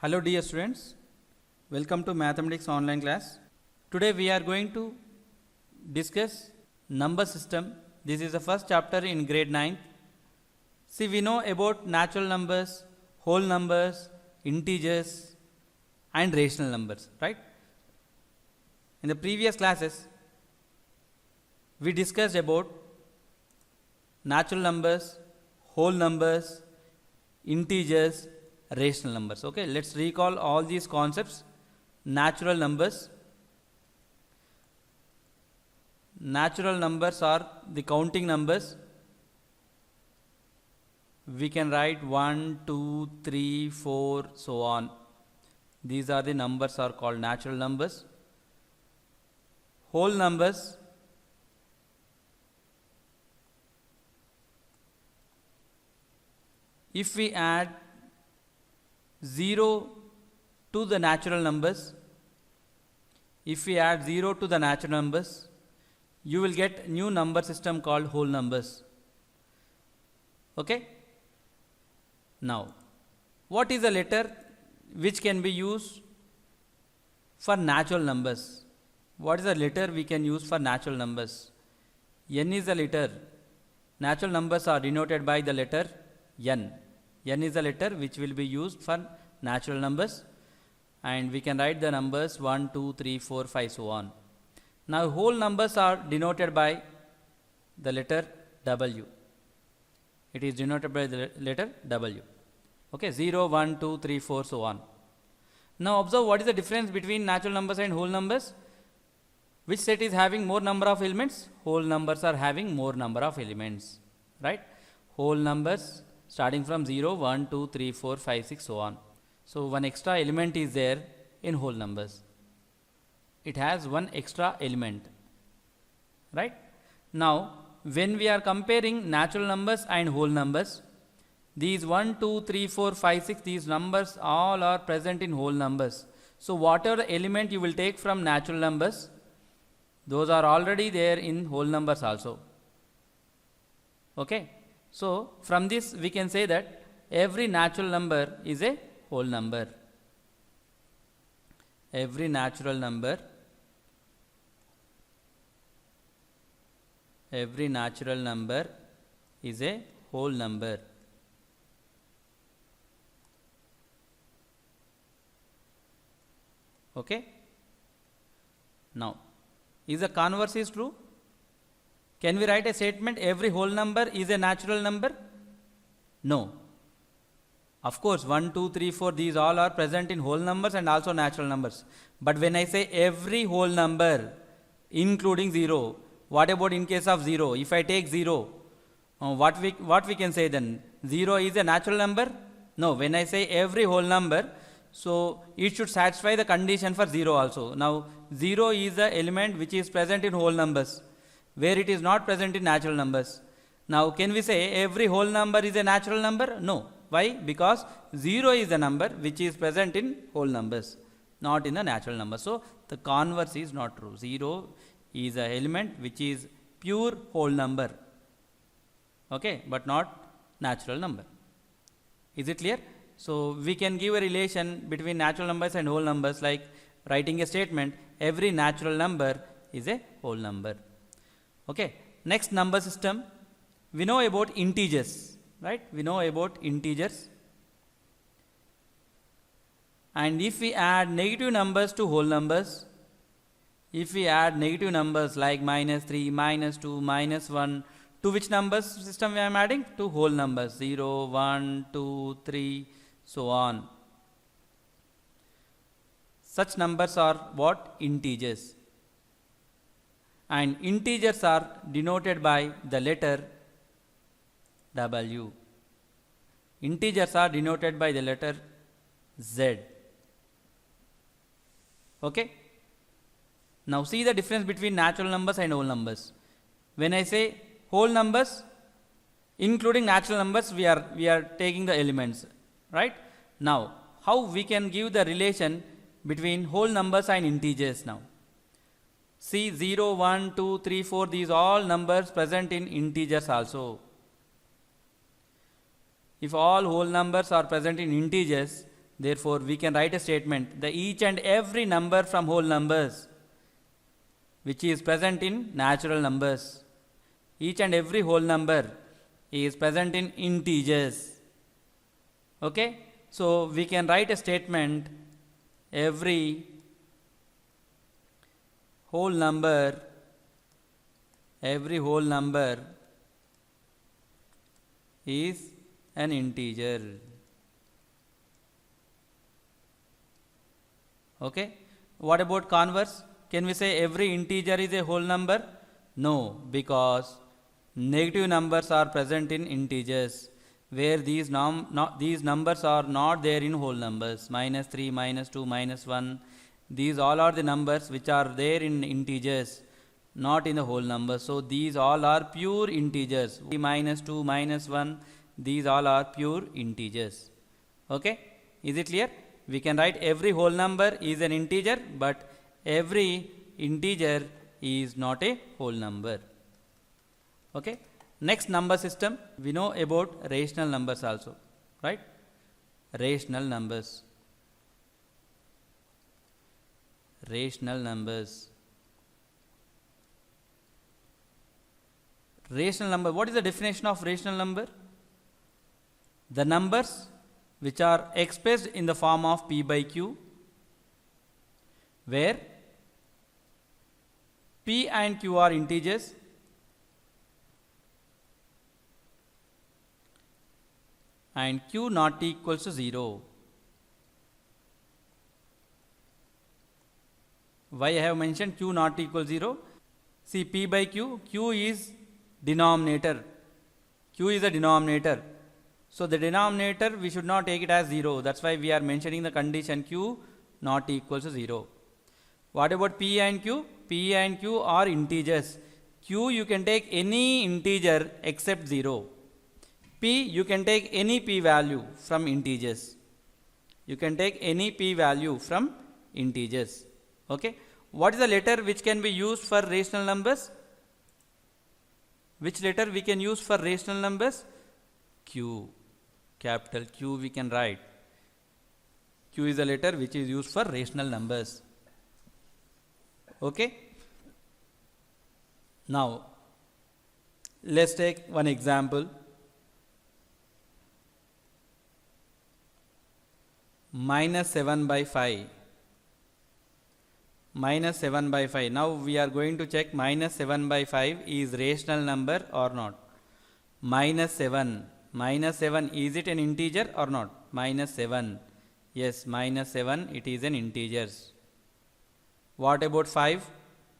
Hello dear students, welcome to mathematics online class. Today we are going to discuss number system. This is the first chapter in grade 9. See, we know about natural numbers, whole numbers, integers and rational numbers, right? In the previous classes we discussed about natural numbers, whole numbers, integers, rational numbers. Okay, let's recall all these concepts. Natural numbers are the counting numbers. We can write 1 2 3 4 so on. These are the numbers are called natural numbers. Whole numbers if we add 0 to the natural numbers, you will get new number system called whole numbers. Okay. Now, what is a letter which can be used for natural numbers? What is a letter we can use for natural numbers? N is a letter. Natural numbers are denoted by the letter N. N is a letter which will be used for natural numbers, and we can write the numbers 1 2 3 4 5 so on. Now whole numbers are denoted by the letter W. It is denoted by the letter W. Okay, 0 1 2 3 4 so on. Now observe what is the difference between natural numbers and whole numbers. Which set is having more number of elements? Whole numbers are having more number of elements, right? Whole numbers starting from 0 1 2 3 4 5 6 so on. So one extra element is there in whole numbers. It has one extra element, right? Now when we are comparing natural numbers and whole numbers, these 1 2 3 4 5 6, these numbers all are present in whole numbers. So whatever element you will take from natural numbers, those are already there in whole numbers also. Okay. So from this we can say that every natural number is a whole number. Every natural number is a whole number. Okay. Now, is the converse is true? Can we write a statement every whole number is a natural number? No. Of course 1 2 3 4 these all are present in whole numbers and also natural numbers. But when I say every whole number including 0, what about in case of 0? If I take 0, what we can say then? 0 is a natural number? No. When I say every whole number, so it should satisfy the condition for 0 also. Now 0 is the element which is present in whole numbers, where it is not present in natural numbers. Now can we say every whole number is a natural number? No. Why? Because 0 is a number which is present in whole numbers, not in the natural numbers. So the converse is not true. 0 is an element which is pure whole number, okay, but not natural number. Is it clear? So we can give a relation between natural numbers and whole numbers, like writing a statement every natural number is a whole number. Okay. Next number system, we know about integers, right? We know about integers. And if we add negative numbers to whole numbers, if we add negative numbers like -3, -2, -1, to which numbers system we are adding? To whole numbers, 0, 1, 2, 3, so on. Such numbers are what? Integers. And integers are denoted by the letter W. Integers are denoted by the letter Z. Okay. Now see the difference between natural numbers and whole numbers. When I say whole numbers, including natural numbers, we are taking the elements, right? Now how we can give the relation between whole numbers and integers now? See, 0, 1, 2, 3, 4, these all numbers present in integers also. If all whole numbers are present in integers, Therefore, we can write a statement, the each and every number from whole numbers which is present in natural numbers, each and every whole number is present in integers. Okay? So, we can write a statement, every whole number is an integer. Okay? What about converse? Can we say every integer is a whole number? No, because negative numbers are present in integers, where these numbers are not there in whole numbers. -3, -2, -1, these all are the numbers which are there in integers, not in the whole number. So, these all are pure integers. -2, -1, these all are pure integers. Okay? Is it clear? We can write every whole number is an integer, but every integer is not a whole number. Okay? Next number system, we know about rational numbers also, right? Rational numbers. Rational numbers. Rational number. What is the definition of rational number? The numbers which are expressed in the form of p by q, where p and q are integers and q not equals to 0. Why I have mentioned q not equal 0? See, p by q, q is denominator. Q is a denominator. So, the denominator we should not take it as 0. That is why we are mentioning the condition q not equals to 0. What about p and q? P and q are integers. Q you can take any integer except 0. P you can take any p value from integers. You can take any p value from integers. Okay? What is the letter which can be used for rational numbers? Which letter we can use for rational numbers? Q. Capital Q we can write. Q is the letter which is used for rational numbers. Okay? Now, let's take one example. -7/5. -7/5. Now, we are going to check -7/5 is rational number or not. -7. -7, is it an integer or not? -7. Yes, -7, it is an integer. What about 5?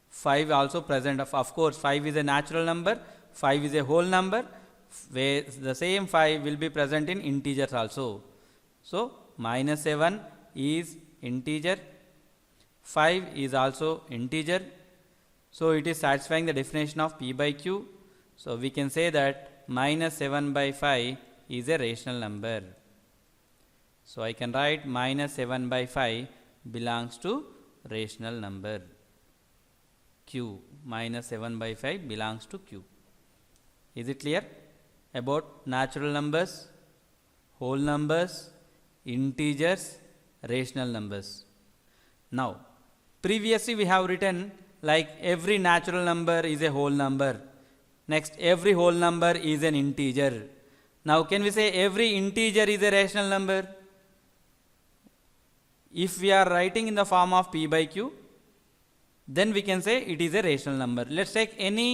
5 also present. Of course, 5 is a natural number. 5 is a whole number, where the same 5 will be present in integers also. So, -7 is integer. 5 is also integer. So, it is satisfying the definition of p by q. So, we can say that -7/5 is a rational number. So, I can write -7/5 belongs to rational number q. -7/5 belongs to q. Is it clear about natural numbers, whole numbers, integers, rational numbers? Now, previously we have written like every natural number is a whole number. Next, every whole number is an integer. Now, can we say every integer is a rational number? If we are writing in the form of p by q, then we can say it is a rational number. Let's take any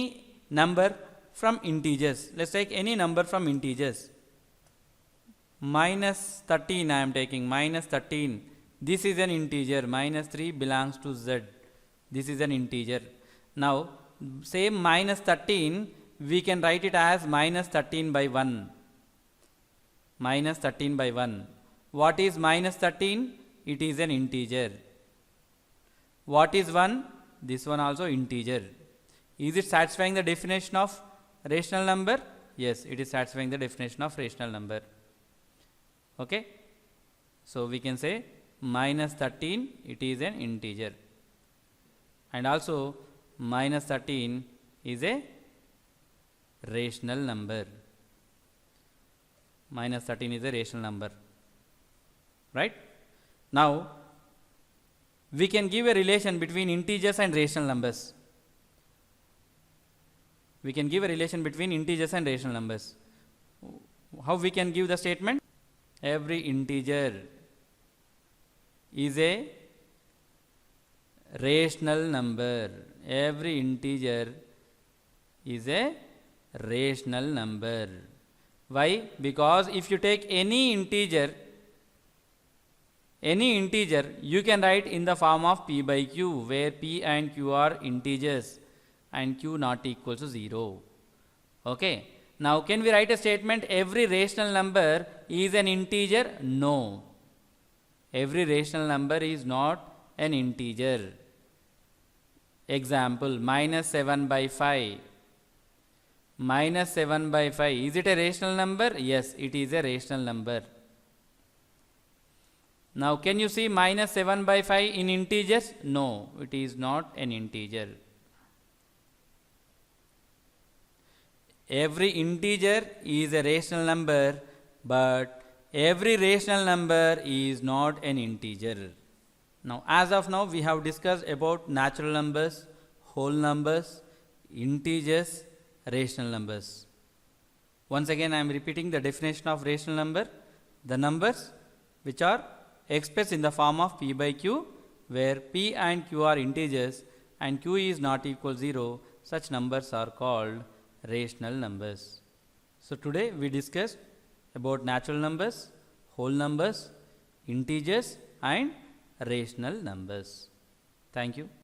number from integers. Let's take any number from integers. -13 I am taking, -13. This is an integer. -3 belongs to z. This is an integer. Now, same -13, we can write it as -13/1. -13/1. What is -13? It is an integer. What is 1? This one also integer. Is it satisfying the definition of rational number? Yes, it is satisfying the definition of rational number. Okay? So, we can say -13, it is an integer. And also -13 is a rational number. -13 is a rational number. Right? Now we can give a relation between integers and rational numbers. We can give a relation between integers and rational numbers. How we can give the statement? Every integer is a rational number. Every integer is a rational number. Why? Because if you take any integer, you can write in the form of p by q, where p and q are integers and q not equal to 0. Okay. Now can we write a statement every rational number is an integer? No. Every rational number is not an integer. Example, minus 7 by 5. Minus 7 by 5, is it a rational number? Yes, it is a rational number. Now can you see minus 7 by 5 in integers? No, it is not an integer. Every integer is a rational number, but every rational number is not an integer. Now as of now we have discussed about natural numbers, whole numbers, integers, rational numbers. Once again I am repeating the definition of rational number: the numbers which are expressed in the form of p by q, where p and q are integers and q is not equal 0, such numbers are called rational numbers. So today we discussed about natural numbers, whole numbers, integers and rational numbers. Thank you.